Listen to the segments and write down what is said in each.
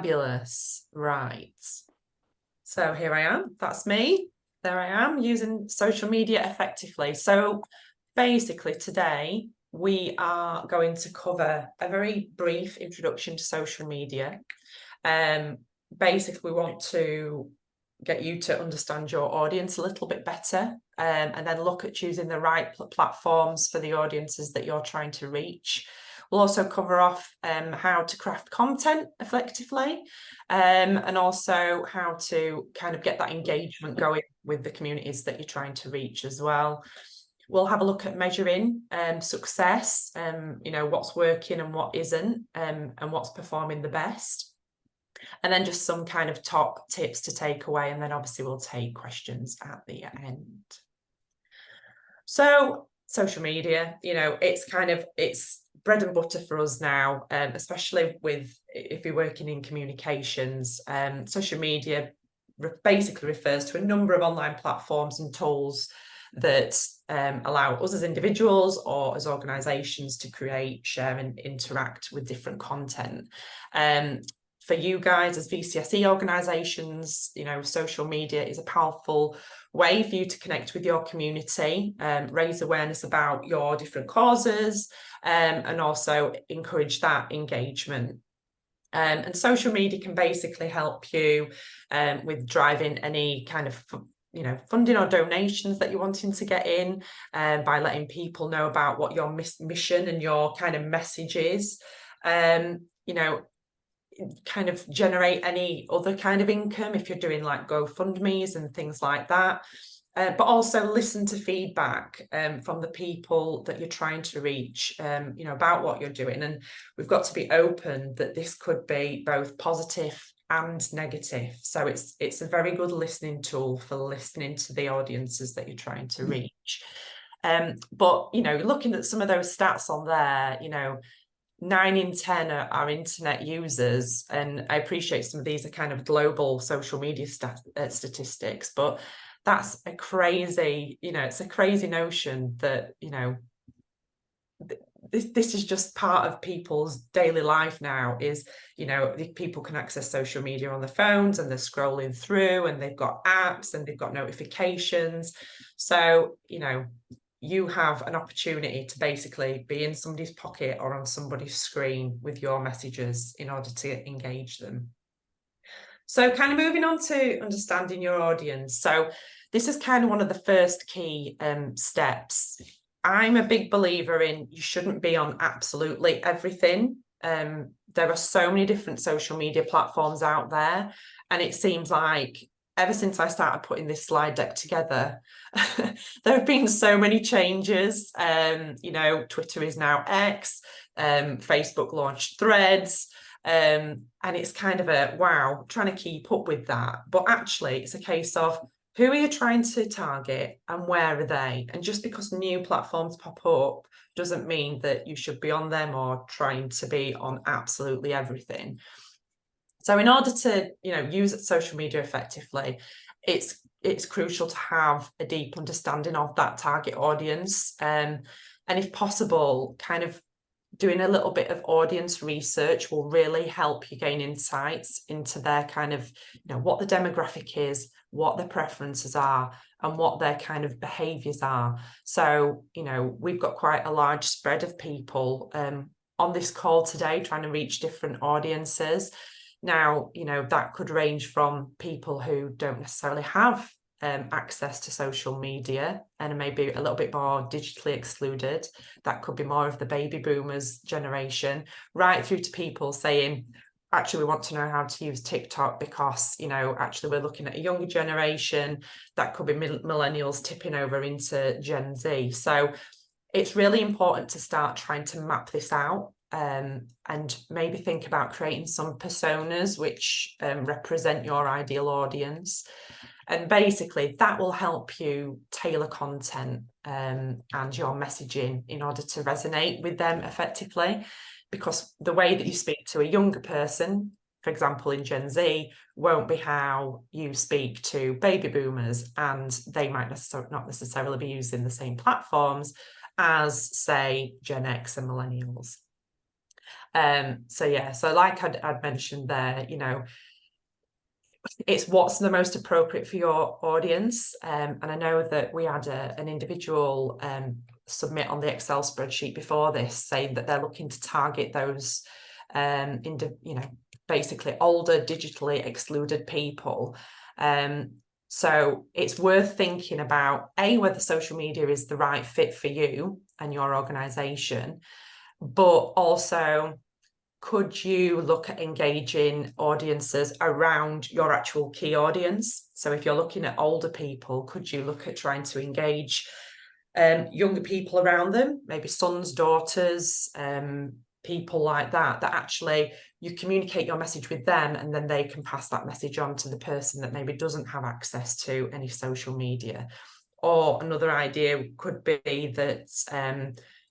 Fabulous. Right. So here I am. That's me. There I am using social media effectively. So basically today we are going to cover a very brief introduction to social media. Basically we want to get you to understand your audience a little bit better, and then look at choosing the right platforms for the audiences that you're trying to reach. We'll also cover off how to craft content effectively, and also how to kind of get that engagement going with the communities that you're trying to reach as well. We'll have a look at measuring success, what's working and what isn't, and what's performing the best. And then just some kind of top tips to take away. And then obviously we'll take questions at the end. So social media, it's bread and butter for us now, especially if you're working in communications. Social media basically refers to a number of online platforms and tools that allow us as individuals or as organizations to create, share and interact with different content. For you guys as VCSE organisations, social media is a powerful way for you to connect with your community, raise awareness about your different causes, and also encourage that engagement. And social media can basically help you with driving any kind of funding or donations that you're wanting to get in, by letting people know about what your mission and your kind of message is. Kind of generate any other kind of income if you're doing like GoFundMes and things like that, but also listen to feedback from the people that you're trying to reach, about what you're doing. And we've got to be open that this could be both positive and negative. So it's a very good listening tool for listening to the audiences that you're trying to reach. But looking at some of those stats on there, 9 in 10 are internet users, and I appreciate some of these are kind of global social media statistics, but that's a crazy, it's a crazy notion that, this is just part of people's daily life now. Is people can access social media on their phones and they're scrolling through and they've got apps and they've got notifications. So you have an opportunity to basically be in somebody's pocket or on somebody's screen with your messages in order to engage them. So kind of moving on to understanding your audience. So this is kind of one of the first key steps. I'm a big believer in you shouldn't be on absolutely everything. There are so many different social media platforms out there, and it seems like ever since I started putting this slide deck together, there have been so many changes. Twitter is now X, Facebook launched Threads, and it's kind of a wow, trying to keep up with that. But actually, it's a case of who are you trying to target and where are they? And just because new platforms pop up doesn't mean that you should be on them or trying to be on absolutely everything. So in order to, use social media effectively, it's crucial to have a deep understanding of that target audience. And if possible, kind of doing a little bit of audience research will really help you gain insights into their kind of, what the demographic is, what their preferences are, and what their kind of behaviours are. So, we've got quite a large spread of people on this call today trying to reach different audiences. Now, that could range from people who don't necessarily have access to social media and are maybe a little bit more digitally excluded. That could be more of the baby boomers generation, right through to people saying, actually, we want to know how to use TikTok because, actually we're looking at a younger generation. That could be millennials tipping over into Gen Z. So it's really important to start trying to map this out. And maybe think about creating some personas which represent your ideal audience. And basically that will help you tailor content and your messaging in order to resonate with them effectively, because the way that you speak to a younger person, for example, in Gen Z, won't be how you speak to baby boomers, and they might not necessarily be using the same platforms as, say, Gen X and millennials. So yeah, so like I'd mentioned there, you know, it's what's the most appropriate for your audience. And I know that we had an individual submit on the Excel spreadsheet before this, saying that they're looking to target those you know, basically older, digitally excluded people. So it's worth thinking about whether social media is the right fit for you and your organization, but also, could you look at engaging audiences around your actual key audience? So if you're looking at older people, could you look at trying to engage younger people around them, maybe sons, daughters, people like that actually you communicate your message with them, and then they can pass that message on to the person that maybe doesn't have access to any social media. Or another idea could be that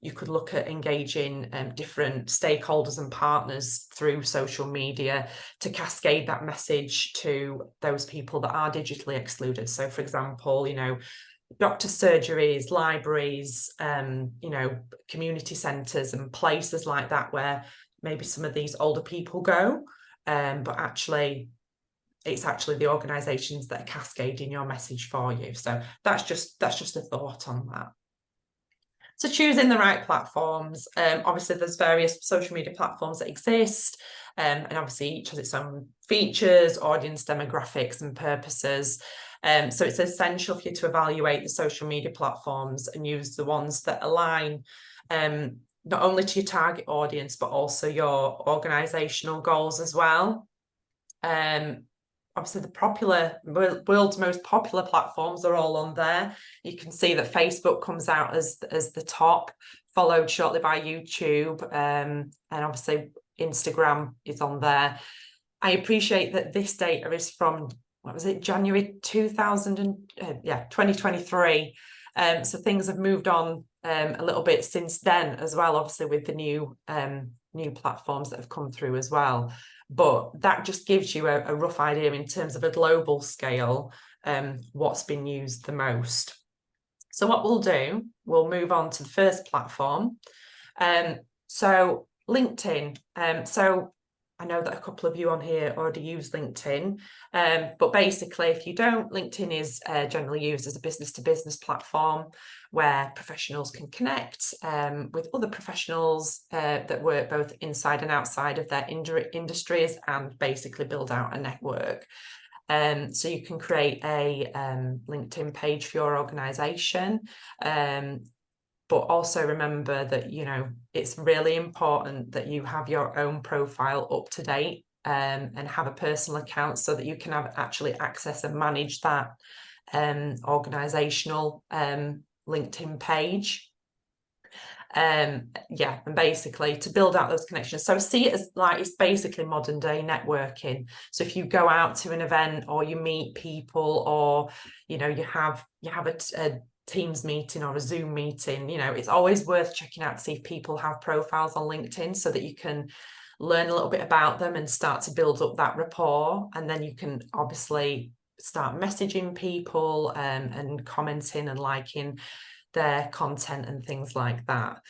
you could look at engaging different stakeholders and partners through social media to cascade that message to those people that are digitally excluded. So for example, you know, doctor surgeries, libraries, you know, community centres and places like that where maybe some of these older people go, but actually it's actually the organisations that are cascading your message for you. So that's just a thought on that. So choosing the right platforms. Obviously, there's various social media platforms that exist, and obviously each has its own features, audience demographics and purposes. So it's essential for you to evaluate the social media platforms and use the ones that align not only to your target audience, but also your organisational goals as well. Obviously the world's most popular platforms are all on there. You can see that Facebook comes out as the top, followed shortly by YouTube, and obviously Instagram is on there. I appreciate that this data is from, what was it, January 2023. So things have moved on a little bit since then as well, obviously with the new platforms that have come through as well. But that just gives you a rough idea in terms of a global scale, what's been used the most. So what we'll do, we'll move on to the first platform. So LinkedIn. So I know that a couple of you on here already use LinkedIn, but basically if you don't, LinkedIn is generally used as a business-to-business platform where professionals can connect with other professionals that work both inside and outside of their industries and basically build out a network. So you can create a LinkedIn page for your organization. But also remember that, you know, it's really important that you have your own profile up to date and have a personal account so that you can actually access and manage that organizational LinkedIn page. And basically to build out those connections. So see it as like it's basically modern day networking. So if you go out to an event or you meet people, or you know, you have a Teams meeting or a Zoom meeting, you know, it's always worth checking out to see if people have profiles on LinkedIn so that you can learn a little bit about them and start to build up that rapport. And then you can obviously start messaging people and commenting and liking their content and things like that.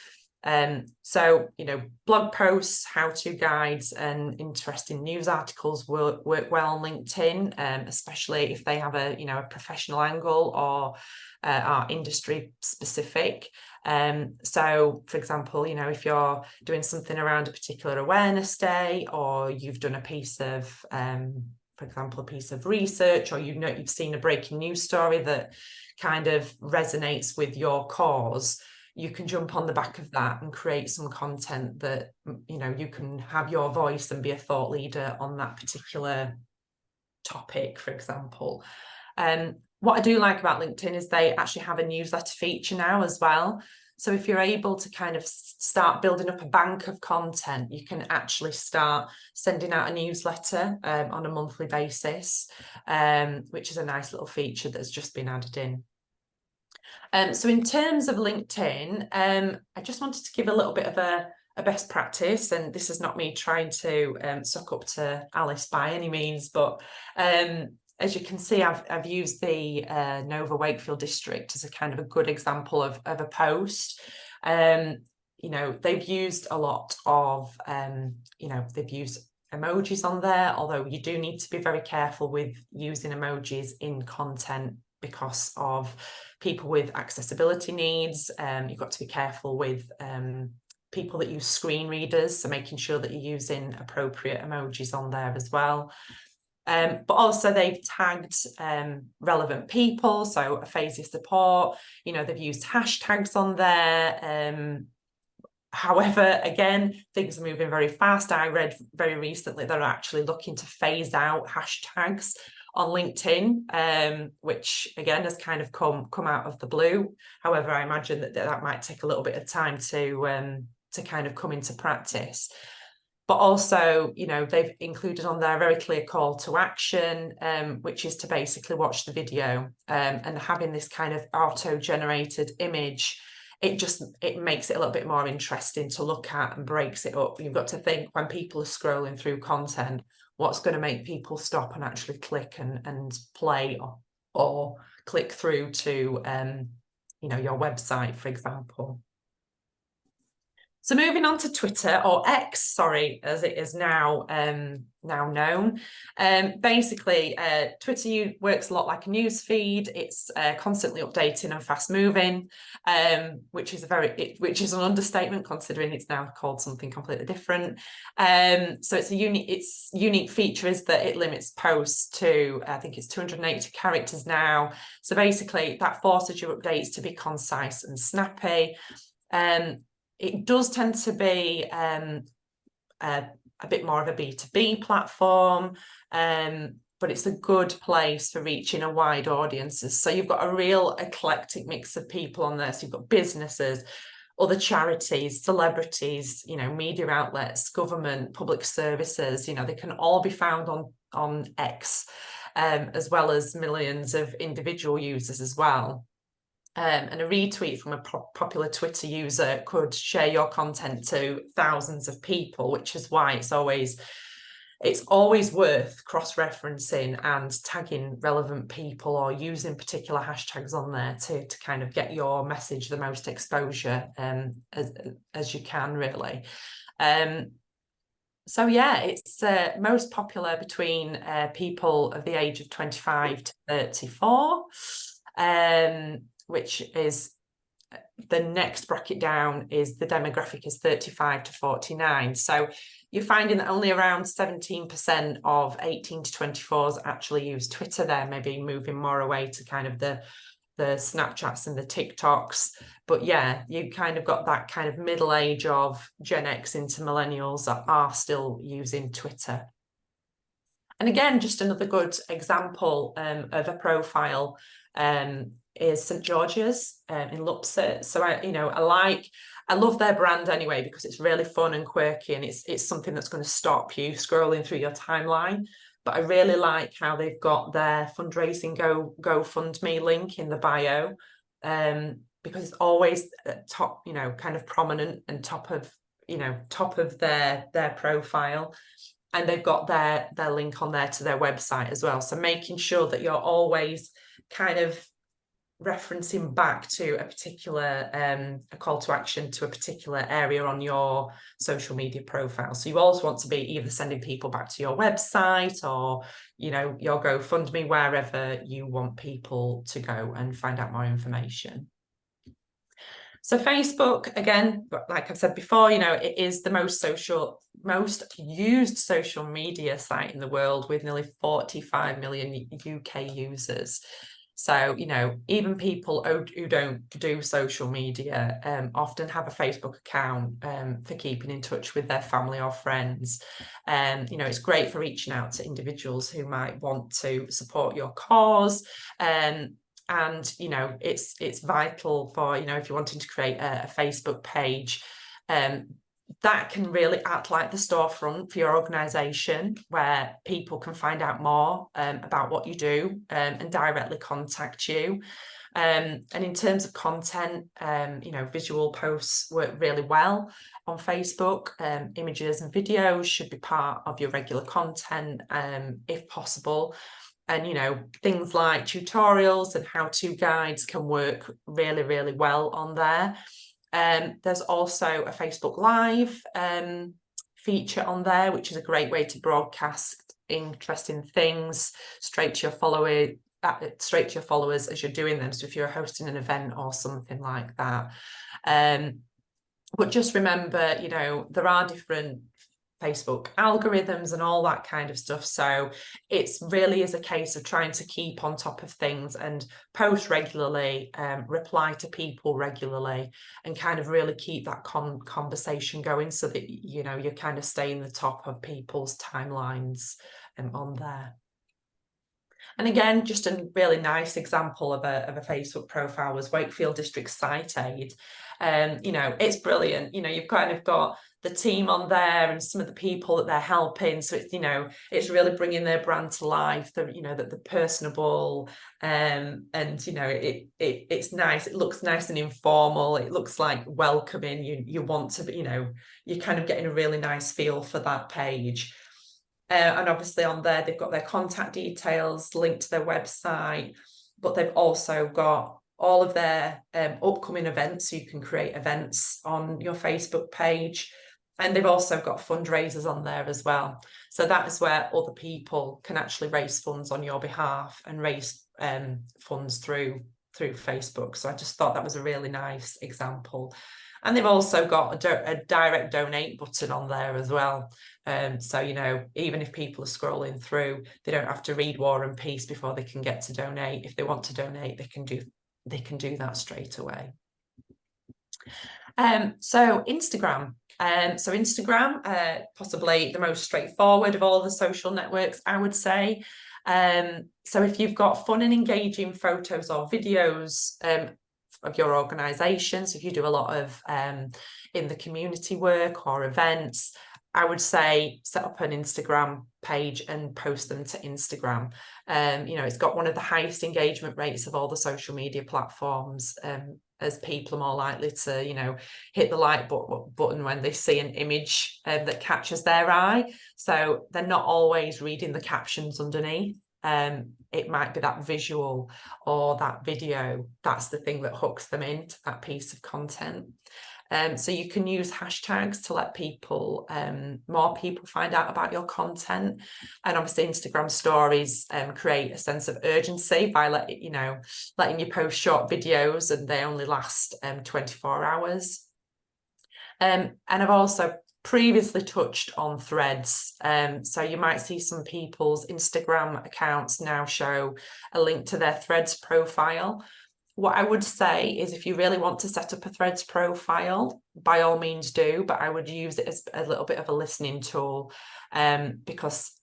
So, you know, blog posts, how-to guides and interesting news articles work well on LinkedIn, especially if they have a professional angle or are industry specific. So for example, you know, if you're doing something around a particular awareness day, or you've done a piece of for example, a piece of research, or you've seen a breaking news story that kind of resonates with your cause, you can jump on the back of that and create some content that, you know, you can have your voice and be a thought leader on that particular topic, for example. What I do like about LinkedIn is they actually have a newsletter feature now as well. So if you're able to kind of start building up a bank of content, you can actually start sending out a newsletter on a monthly basis, which is a nice little feature that's just been added in. So in terms of LinkedIn, I just wanted to give a little bit of a best practice, and this is not me trying to suck up to Alice by any means, but as you can see, I've used the Nova Wakefield district as a kind of a good example of a post. you know, they've used a lot of, you know, they've used emojis on there, although you do need to be very careful with using emojis in content because of people with accessibility needs. You've got to be careful with people that use screen readers, so making sure that you're using appropriate emojis on there as well. But also they've tagged relevant people, so aphasia support, you know, they've used hashtags on there. However, again, things are moving very fast. I read very recently they're actually looking to phase out hashtags on LinkedIn, which again has kind of come out of the blue. However, I imagine that might take a little bit of time to kind of come into practice. But also, you know, they've included on there a very clear call to action, which is to basically watch the video, and having this kind of auto-generated image. It makes it a little bit more interesting to look at and breaks it up. You've got to think, when people are scrolling through content, what's going to make people stop and actually click and play or click through to you know, your website, for example. So moving on to Twitter, or X, sorry, as it is now known. Basically, Twitter works a lot like a news feed. It's constantly updating and fast moving, which is an understatement considering it's now called something completely different. So its unique feature is that it limits posts to, I think it's 280 characters now. So basically, that forces your updates to be concise and snappy. It does tend to be a bit more of a B2B platform, but it's a good place for reaching a wide audiences. So you've got a real eclectic mix of people on there. So you've got businesses, other charities, celebrities, you know, media outlets, government, public services, you know, they can all be found on X, as well as millions of individual users as well. And a retweet from a popular Twitter user could share your content to thousands of people, which is why it's always worth cross-referencing and tagging relevant people or using particular hashtags on there to kind of get your message the most exposure as you can, really. So yeah, it's most popular between people of the age of 25 to 34. Which is the next bracket down is the demographic is 35 to 49. So you're finding that only around 17% of 18 to 24s actually use Twitter. They're maybe moving more away to kind of the Snapchats and the TikToks. But yeah, you kind of got that kind of middle age of Gen X into millennials that are still using Twitter. And again, just another good example of a profile is St George's in Lupset. So I love their brand anyway, because it's really fun and quirky, and it's something that's going to stop you scrolling through your timeline. But I really like how they've got their fundraising GoFundMe link in the bio, because it's always top, you know, kind of prominent and top of their profile. And they've got their link on there to their website as well. So making sure that you're always kind of referencing back to a particular a call to action to a particular area on your social media profile. So you also want to be either sending people back to your website or, you know, your GoFundMe, wherever you want people to go and find out more information. So Facebook, again, like I've said before, you know, it is the most used social media site in the world, with nearly 45 million UK users. So, you know, even people who don't do social media often have a Facebook account for keeping in touch with their family or friends. You know, it's great for reaching out to individuals who might want to support your cause. And, you know, it's vital for, you know, if you're wanting to create a Facebook page, that can really act like the storefront for your organisation, where people can find out more about what you do and directly contact you. And in terms of content, you know, visual posts work really well on Facebook. Images and videos should be part of your regular content if possible. And, you know, things like tutorials and how-to guides can work really, really well on there. There's also a Facebook Live feature on there, which is a great way to broadcast interesting things straight to your followers as you're doing them. So if you're hosting an event or something like that. But just remember, you know, there are different Facebook algorithms and all that kind of stuff. So it's really is a case of trying to keep on top of things and post regularly, reply to people regularly, and kind of really keep that conversation going so that, you know, you're kind of staying the top of people's timelines on there. And again, just a really nice example of a Facebook profile was Wakefield District Site Aid. You know, it's brilliant. You know, you've kind of got the team on there and some of the people that they're helping. So it's, you know, it's really bringing their brand to life. You know, that they're personable, and you know, it's nice. It looks nice and informal. It looks like welcoming. You want to, you know, you're kind of getting a really nice feel for that page. And obviously on there, they've got their contact details linked to their website, but they've also got all of their upcoming events. So you can create events on your Facebook page. And they've also got fundraisers on there as well. So that is where other people can actually raise funds on your behalf and raise funds through Facebook. So I just thought that was a really nice example. And they've also got a direct donate button on there as well. So, you know, even if people are scrolling through, they don't have to read War and Peace before they can get to donate. If they want to donate, they can do that straight away. So Instagram. So Instagram, possibly the most straightforward of all the social networks, I would say. So if you've got fun and engaging photos or videos of your organisation, so if you do a lot of in the community work or events, I would say set up an Instagram page and post them to Instagram. You know, it's got one of the highest engagement rates of all the social media platforms, as people are more likely to, you know, hit the like button when they see an image that catches their eye. So they're not always reading the captions underneath. It might be that visual or that video, that's the thing that hooks them into that piece of content. So you can use hashtags to let people, more people find out about your content. And obviously Instagram stories create a sense of urgency by letting you post short videos, and they only last 24 hours. And I've also previously touched on threads. So you might see some people's Instagram accounts now show a link to their threads profile. What I would say is, if you really want to set up a threads profile, by all means do, but I would use it as a little bit of a listening tool, because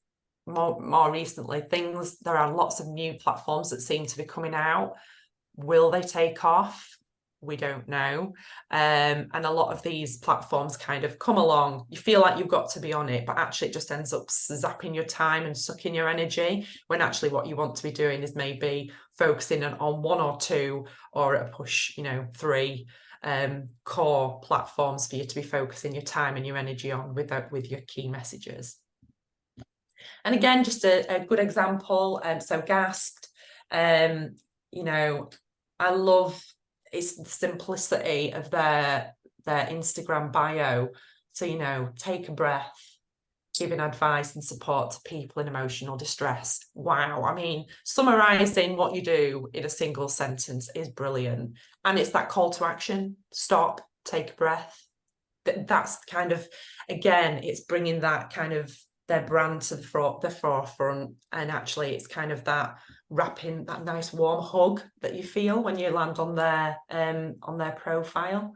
more recently there are lots of new platforms that seem to be coming out. Will they take off? We don't know. And a lot of these platforms kind of come along, you feel like you've got to be on it, but actually it just ends up zapping your time and sucking your energy, when actually what you want to be doing is maybe focusing on one or two, or at a push, 3 core platforms for you to be focusing your time and your energy on with your key messages. And again, just a good example, so Gasped, I love it's the simplicity of their Instagram bio. So, take a breath, giving advice and support to people in emotional distress. Wow. I mean, summarizing what you do in a single sentence is brilliant. And it's that call to action: stop, take a breath. That's kind of, again, it's bringing that kind of their brand to the forefront. And actually it's kind of that wrapping, that nice warm hug that you feel when you land on their profile.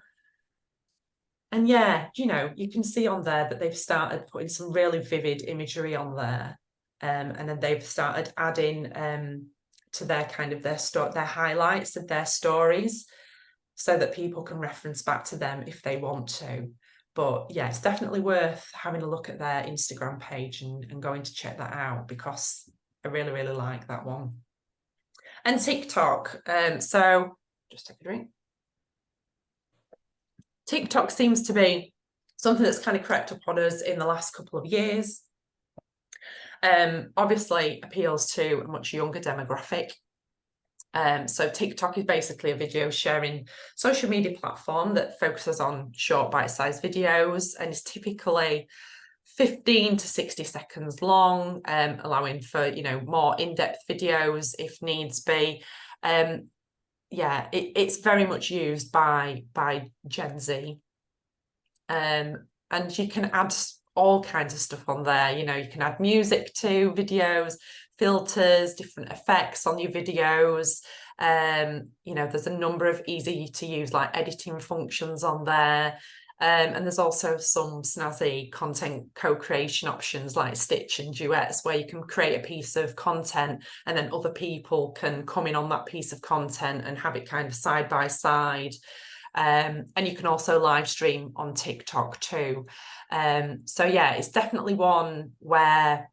And yeah, you can see on there that they've started putting some really vivid imagery on there, and then they've started adding to their kind of their highlights of their stories, so that people can reference back to them if they want to. But yeah, it's definitely worth having a look at their Instagram page and going to check that out, because I really, really like that one. And TikTok. So just take a drink. TikTok seems to be something that's kind of crept up on us in the last couple of years. Obviously appeals to a much younger demographic. So TikTok is basically a video sharing social media platform that focuses on short bite-sized videos, and is typically 15 to 60 seconds long, allowing for, you know, more in-depth videos if needs be. Yeah, it's very much used by Gen Z. And you can add all kinds of stuff on there. You know, you can add music to videos, filters, different effects on your videos. You know, there's a number of easy to use like editing functions on there. And there's also some snazzy content co-creation options like Stitch and Duets, where you can create a piece of content and then other people can come in on that piece of content and have it kind of side by side. And you can also live stream on TikTok too. So yeah, it's definitely one where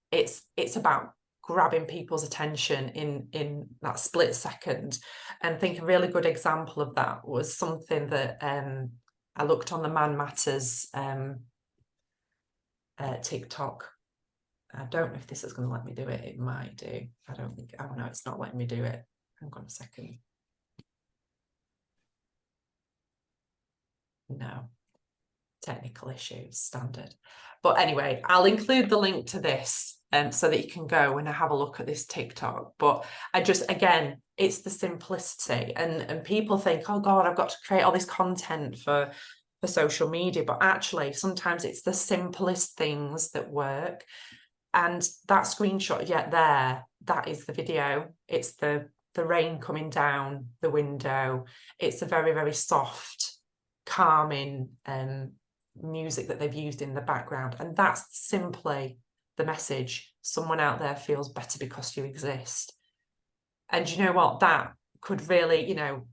it's about grabbing people's attention in that split second. And I think a really good example of that was something that I looked on the Man Matters TikTok. I don't know if this is going to let me do it. It might do. I don't think. Oh no, it's not letting me do it. Hang on a second. No, technical issues, standard. But anyway, I'll include the link to this so that you can go and have a look at this TikTok. But I just, again, it's the simplicity, and people think, oh God, I've got to create all this content for social media. But actually, sometimes it's the simplest things that work. And that screenshot yet there, that is the video. It's the rain coming down the window. It's a very, very soft, calming music that they've used in the background, and that's simply the message. Someone out there feels better because you exist. And you know what, that could really, you know,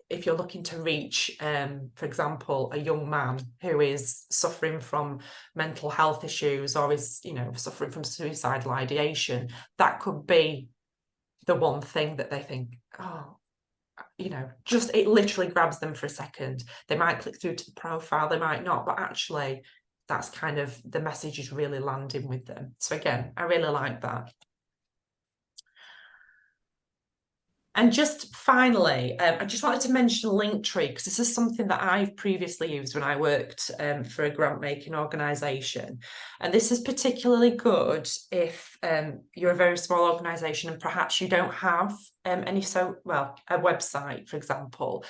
if you're looking to reach for example a young man who is suffering from mental health issues, or is, you know, suffering from suicidal ideation, that could be the one thing that they think, oh, you know, just it literally grabs them for a second. They might click through to the profile, they might not, but actually that's kind of the message is really landing with them. So again, I really like that. And just finally, I just wanted to mention Linktree, because this is something that I've previously used when I worked for a grant making organisation. And this is particularly good if you're a very small organisation and perhaps you don't have a website, for example,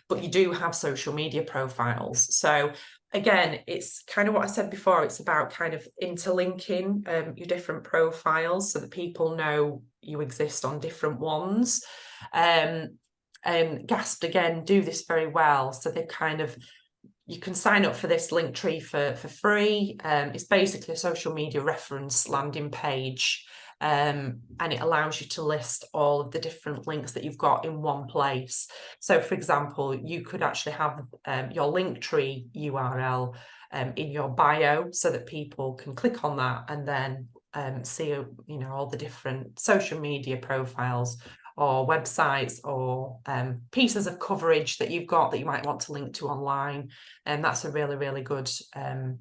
but you do have social media profiles. So again, it's kind of what I said before, it's about kind of interlinking your different profiles so that people know you exist on different ones. Gasp again do this very well. So they kind of, you can sign up for this Linktree for free. It's basically a social media reference landing page, and it allows you to list all of the different links that you've got in one place. So for example, you could actually have your Linktree URL in your bio, so that people can click on that and then see, you know, all the different social media profiles or websites or pieces of coverage that you've got that you might want to link to online. And that's a really, really good, a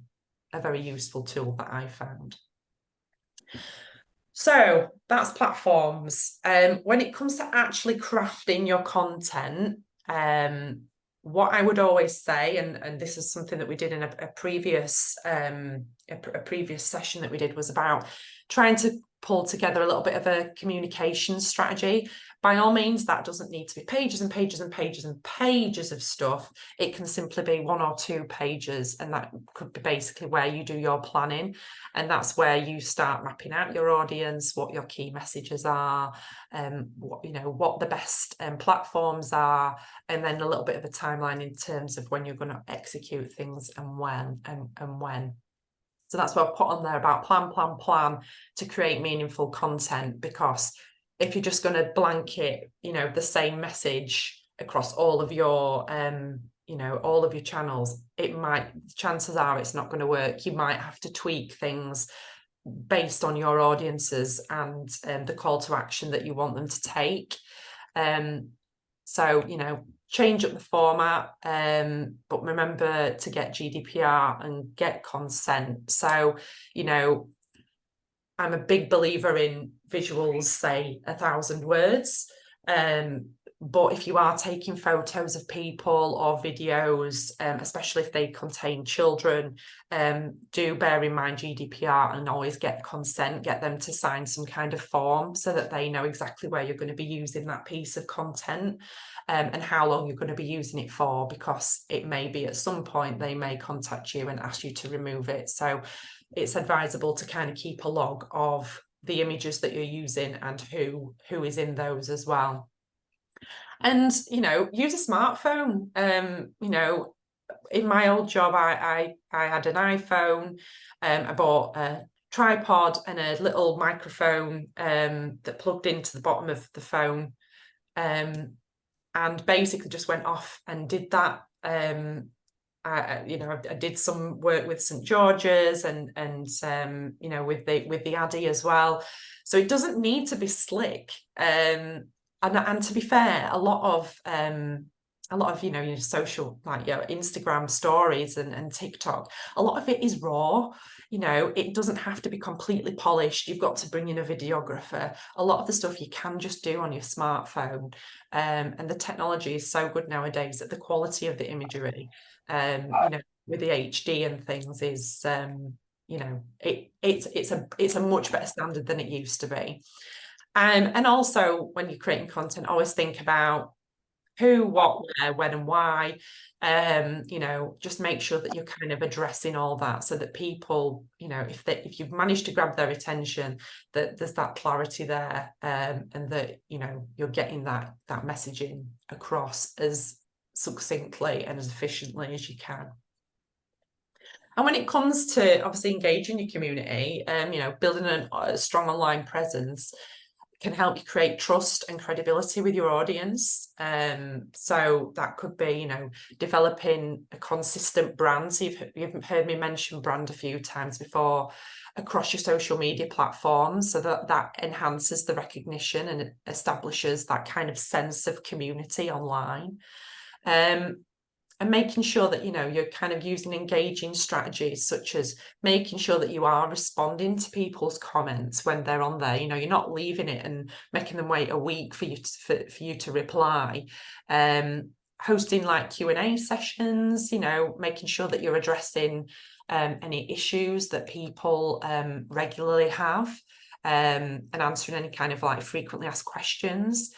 very useful tool that I found. So that's platforms. When it comes to actually crafting your content, what I would always say, and this is something that we did in a previous session that we did, was about trying to pull together a little bit of a communication strategy. By all means, that doesn't need to be pages and pages and pages and pages of stuff. It can simply be 1 or 2 pages, and that could be basically where you do your planning. And that's where you start mapping out your audience, what your key messages are, what the best platforms are, and then a little bit of a timeline in terms of when you're going to execute things and when and when. So that's what I put on there about plan to create meaningful content, because if you're just going to blanket, you know, the same message across all of your, all of your channels, chances are it's not going to work. You might have to tweak things based on your audiences and the call to action that you want them to take. So, you know, change up the format, but remember to get GDPR and get consent. So, you know, I'm a big believer in visuals say 1,000 words. But if you are taking photos of people or videos, especially if they contain children, do bear in mind GDPR and always get consent, get them to sign some kind of form so that they know exactly where you're going to be using that piece of content, and how long you're going to be using it for, because it may be at some point they may contact you and ask you to remove it. So it's advisable to kind of keep a log of the images that you're using and who is in those as well. And, you know, use a smartphone. You know, in my old job, I had an iPhone. I bought a tripod and a little microphone that plugged into the bottom of the phone, and basically just went off and did that. You know, I did some work with St George's and you know, with the Addy as well. So it doesn't need to be slick. And to be fair, a lot of you know, your social, like your Instagram stories and TikTok, a lot of it is raw. You know, it doesn't have to be completely polished. You've got to bring in a videographer. A lot of the stuff you can just do on your smartphone, and the technology is so good nowadays that the quality of the imagery, you know, with the HD and things is, you know, it's a much better standard than it used to be. And also, when you're creating content, always think about who, what, where, when, and why. You know, just make sure that you're kind of addressing all that so that people, you know, if you've managed to grab their attention, that there's that clarity there, and that, you know, you're getting that messaging across as succinctly and as efficiently as you can. And when it comes to obviously engaging your community, you know, building a strong online presence can help you create trust and credibility with your audience. So that could be, you know, developing a consistent brand. So you've heard me mention brand a few times before, across your social media platforms, so that enhances the recognition and establishes that kind of sense of community online. And making sure that, you know, you're kind of using engaging strategies, such as making sure that you are responding to people's comments when they're on there. You know, you're not leaving it and making them wait a week for you to reply. Hosting like Q&A sessions, you know, making sure that you're addressing any issues that people regularly have, and answering any kind of like frequently asked questions.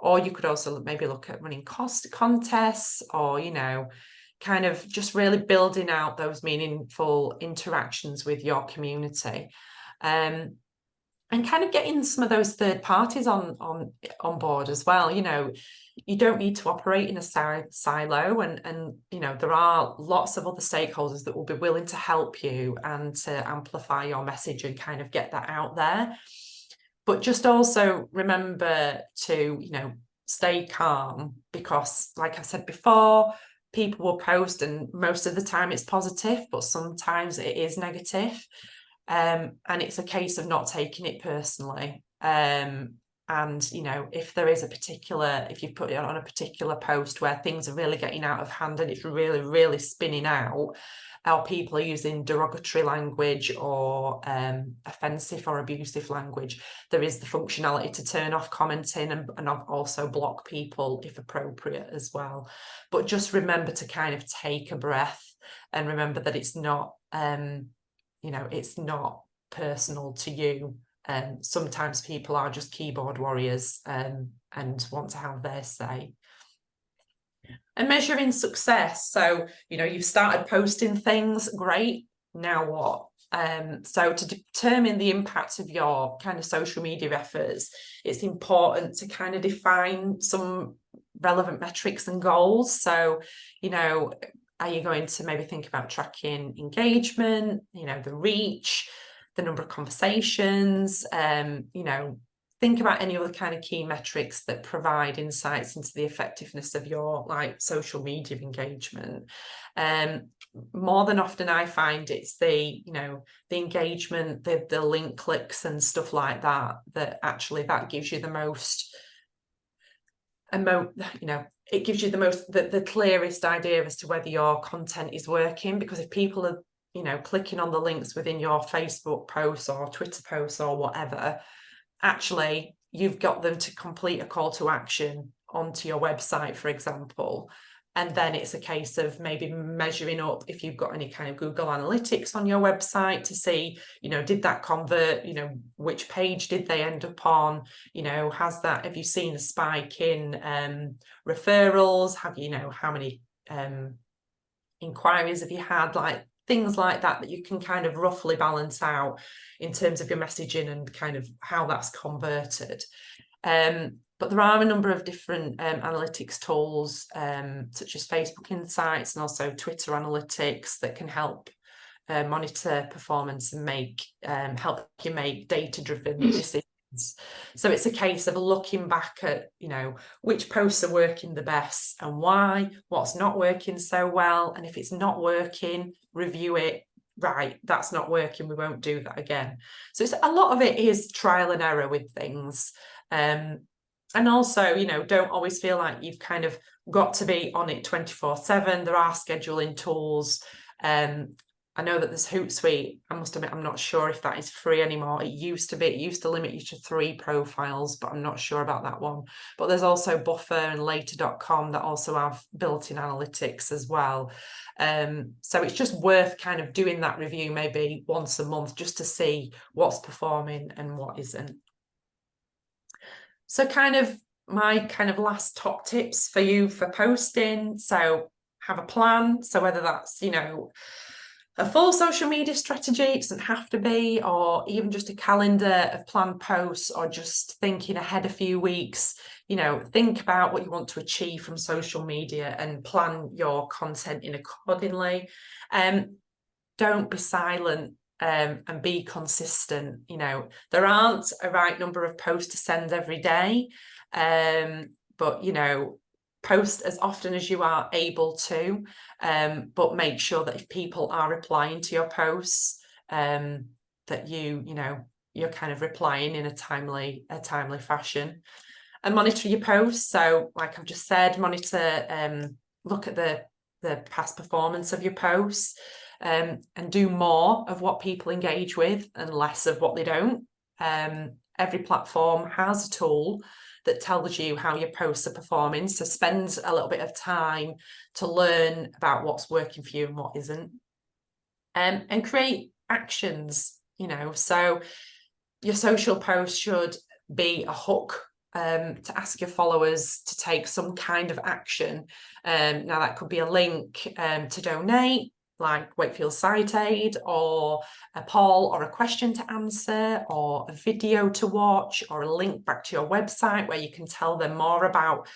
Or you could also maybe look at running contests, or, you know, kind of just really building out those meaningful interactions with your community, and kind of getting some of those third parties on board as well. You know, you don't need to operate in a silo, and you know, there are lots of other stakeholders that will be willing to help you and to amplify your message and kind of get that out there. But just also remember to, you know, stay calm, because like I said before, people will post and most of the time it's positive, but sometimes it is negative. And it's a case of not taking it personally. And, you know, if you've put it on a particular post where things are really getting out of hand and it's really, really spinning out, or people are using derogatory language or offensive or abusive language, there is the functionality to turn off commenting and also block people if appropriate as well. But just remember to kind of take a breath and remember that it's not, you know, it's not personal to you. Sometimes people are just keyboard warriors and want to have their say. And measuring success. So, you know, you've started posting things, great. Now what? So to determine the impact of your kind of social media efforts, it's important to kind of define some relevant metrics and goals. So, you know, are you going to maybe think about tracking engagement, you know, the reach, the number of conversations, you know, think about any other kind of key metrics that provide insights into the effectiveness of your like social media engagement. More than often I find it's the, you know, the engagement, the link clicks and stuff like that, that actually that gives you the most, you know, it gives you the clearest idea as to whether your content is working. Because if people are, you know, clicking on the links within your Facebook posts or Twitter posts or whatever, actually you've got them to complete a call to action onto your website, for example. And then it's a case of maybe measuring up if you've got any kind of Google Analytics on your website to see, did that convert, which page did they end up on? Have you seen a spike in referrals? How many inquiries have you had? Like things like that you can kind of roughly balance out in terms of your messaging and kind of how that's converted. But there are a number of different analytics tools, such as Facebook Insights and also Twitter Analytics, that can help monitor performance and help you make data-driven decisions. So it's a case of looking back at, which posts are working the best and why, what's not working so well. And if it's not working, review it. Right, that's not working, we won't do that again. So a lot of it is trial and error with things. And also, don't always feel like you've kind of got to be on it 24/7. There are scheduling tools. I know that there's Hootsuite. I must admit, I'm not sure if that is free anymore. It used to be. It used to limit you to 3 profiles, but I'm not sure about that one. But there's also Buffer and Later.com that also have built-in analytics as well. So it's just worth kind of doing that review maybe once a month just to see what's performing and what isn't. So my last top tips for you for posting. So have a plan. So whether that's, a full social media strategy, it doesn't have to be, or even just a calendar of planned posts, or just thinking ahead a few weeks, think about what you want to achieve from social media and plan your content in accordingly. Don't be silent. And be consistent. There aren't a right number of posts to send every day, but post as often as you are able to, but make sure that if people are replying to your posts, that you're kind of replying in a timely fashion, and monitor your posts. So like I've just said, monitor, look at the past performance of your posts. And do more of what people engage with and less of what they don't. Every platform has a tool that tells you how your posts are performing. So spend a little bit of time to learn about what's working for you and what isn't. And create actions, so your social post should be a hook to ask your followers to take some kind of action. Now that could be a link to donate, like Wakefield Sight Aid, or a poll or a question to answer, or a video to watch, or a link back to your website where you can tell them more about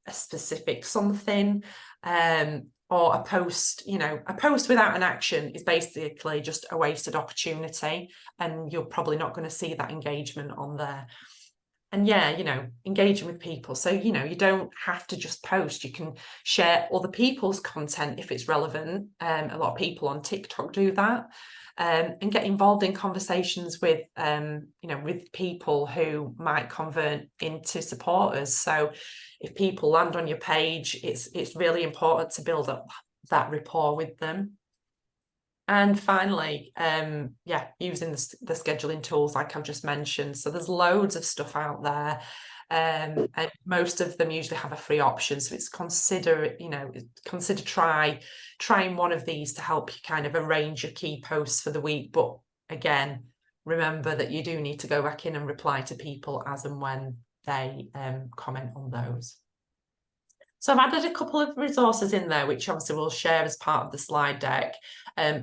a specific something, or a post. A post without an action is basically just a wasted opportunity, and you're probably not going to see that engagement on there. And engaging with people. So, you don't have to just post. You can share other people's content if it's relevant. A lot of people on TikTok do that. And get involved in conversations with, with people who might convert into supporters. So if people land on your page, it's really important to build up that rapport with them. And finally, using the scheduling tools like I've just mentioned. So there's loads of stuff out there, and most of them usually have a free option. So it's consider trying one of these to help you kind of arrange your key posts for the week. But again, remember that you do need to go back in and reply to people as and when they comment on those. So I've added a couple of resources in there, which obviously we'll share as part of the slide deck,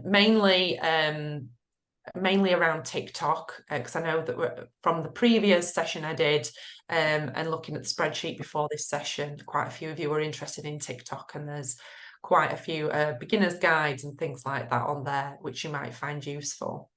mainly around TikTok, because I know that from the previous session I did, and looking at the spreadsheet before this session, quite a few of you were interested in TikTok, and there's quite a few beginners guides and things like that on there, which you might find useful.